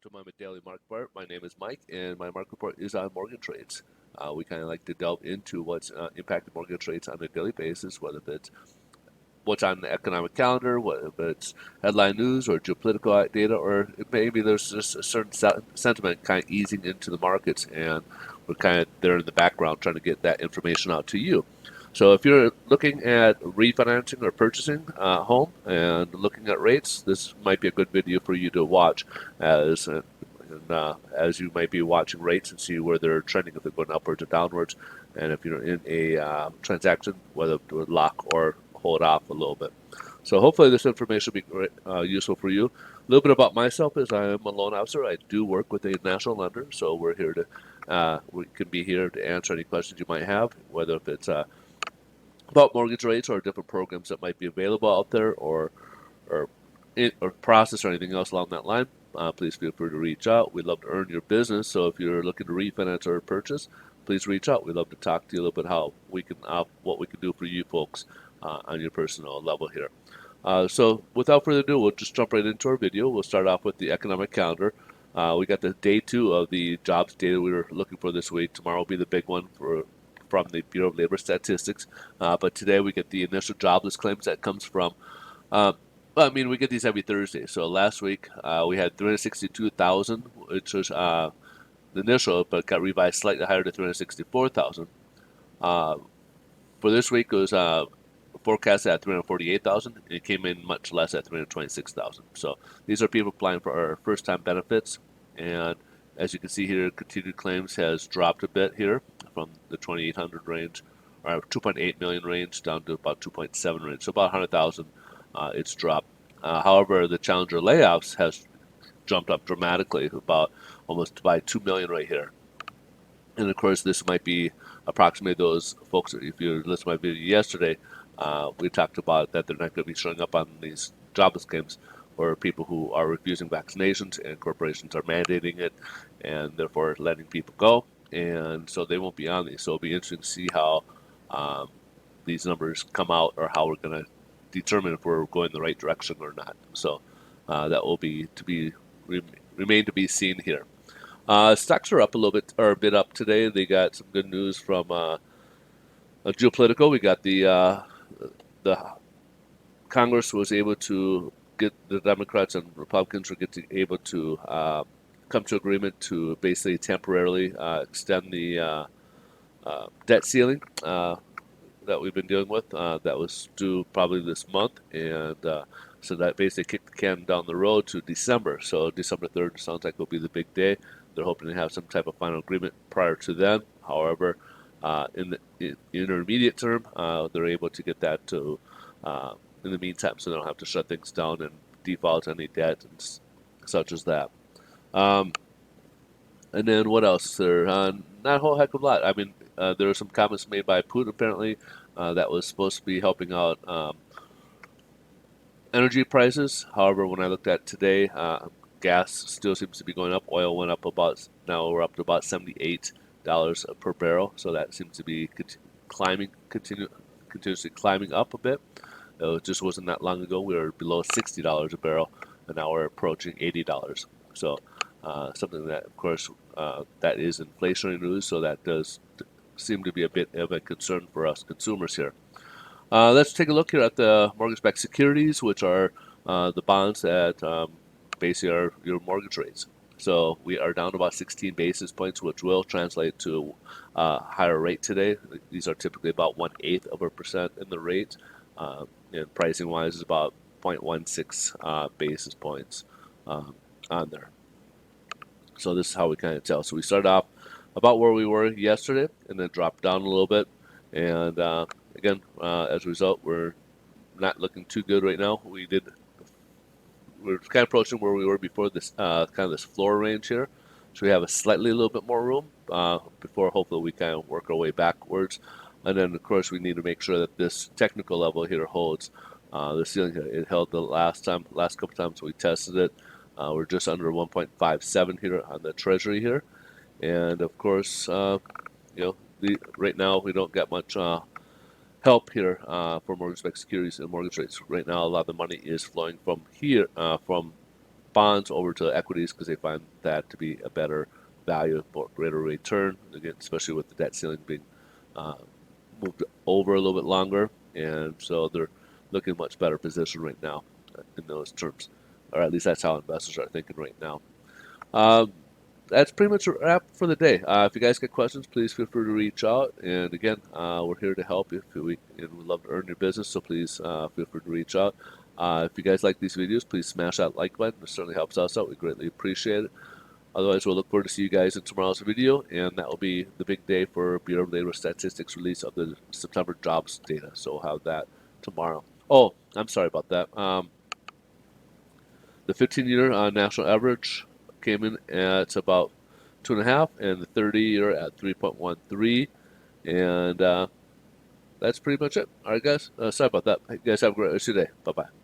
to my daily market report. My name is Mike, and my market report is on mortgage trades. We kind of like to delve into what's impacting mortgage rates on a daily basis, whether it's what's on the economic calendar, whether it's headline news or geopolitical data, or maybe there's just a certain sentiment kind of easing into the markets, and we're kind of there in the background trying to get that information out to you. So if you're looking at refinancing or purchasing a home and looking at rates, this might be a good video for you to watch as you might be watching rates and see where they're trending, if they're going upwards or downwards, and if you're in a transaction, whether to lock or hold off a little bit. So hopefully this information will be useful for you. A little bit about myself is I am a loan officer. I do work with a national lender, so we're here to we can be here to answer any questions you might have, whether if it's about mortgage rates or different programs that might be available out there, or or process or anything else along that line. Please feel free to reach out. We'd love to earn your business. So if you're looking to refinance or purchase, please reach out. We'd love to talk to you a little bit how we can what we can do for you folks on your personal level here. So without further ado, we'll just jump right into our video. We'll start off with the economic calendar. We got the day 2 of the jobs data we were looking for this week. Tomorrow will be the big one from the Bureau of Labor Statistics. But today we get the initial jobless claims that comes from well, I mean, we get these every Thursday. So last week we had 362,000, which was the initial, but got revised slightly higher to 364,000. For this week, it was forecast at 348,000. It came in much less at 326,000. So these are people applying for our first-time benefits, and as you can see here, continued claims has dropped a bit here from the 2,800 range, or 2.8 million range, down to about 2.7 range. So about 100,000. It's dropped. However, the Challenger layoffs has jumped up dramatically, about almost by 2 million right here. And of course, this might be approximately those folks. If you listened to my video yesterday, we talked about that they're not going to be showing up on these jobless claims, or people who are refusing vaccinations and corporations are mandating it and therefore letting people go. And so they won't be on these. So it'll be interesting to see how these numbers come out, or how we're going to determine if we're going the right direction or not. So that will be remain to be seen here. Stocks are up a little bit, or a bit up today. They got some good news from geopolitical. We got the Congress was able to get the Democrats and Republicans were able to come to agreement to basically temporarily extend the debt ceiling that we've been dealing with. That was due probably this month, and so that basically kicked the can down the road to December. So December 3rd sounds like will be the big day. They're hoping to have some type of final agreement prior to then. However, in the intermediate term, they're able to get that to in the meantime, so they don't have to shut things down and default any debt and such as that. Um, and then what else? There not a whole heck of a lot. I mean, there were some comments made by Putin apparently that was supposed to be helping out energy prices. However, when I looked at today, gas still seems to be going up. Oil went up about, now we're up to about $78 per barrel. So that seems to be continuously climbing up a bit. It just wasn't that long ago. We were below $60 a barrel, and now we're approaching $80. So something that, of course, that is inflationary news. So that does seem to be a bit of a concern for us consumers here. Let's take a look here at the mortgage-backed securities, which are the bonds that basically are your mortgage rates. So we are down to about 16 basis points, which will translate to a higher rate today. These are typically about 1/8% in the rate, and pricing-wise is about 0.16 basis points on there. So this is how we kind of tell. So we started off about where we were yesterday, and then dropped down a little bit, and again, as a result, we're not looking too good right now. We're kind of approaching where we were before this kind of this floor range here. So we have a little bit more room before hopefully we kind of work our way backwards. And then of course we need to make sure that this technical level here holds. The ceiling, it held the last couple times we tested it. We're just under 1.57 here on the Treasury here, and of course, right now we don't get much help here for mortgage-backed securities and mortgage rates. Right now, a lot of the money is flowing from here, from bonds over to equities because they find that to be a better value, greater return. Again, especially with the debt ceiling being uh, moved over a little bit longer, and so they're looking much better position right now in those terms, or at least that's how investors are thinking right now. Um, that's pretty much a wrap for the day. If you guys get questions, please feel free to reach out. And again, we're here to help you. And we'd love to earn your business, so please feel free to reach out. If you guys like these videos, please smash that like button. It certainly helps us out. We greatly appreciate it. Otherwise, we'll look forward to see you guys in tomorrow's video, and that will be the big day for Bureau of Labor Statistics release of the September jobs data. So we'll have that tomorrow. Oh, I'm sorry about that. The 15-year national average came in at about 2.5, and the 30-year at 3.13, and that's pretty much it. All right, guys. Sorry about that. You guys have a great rest of your day. Bye bye.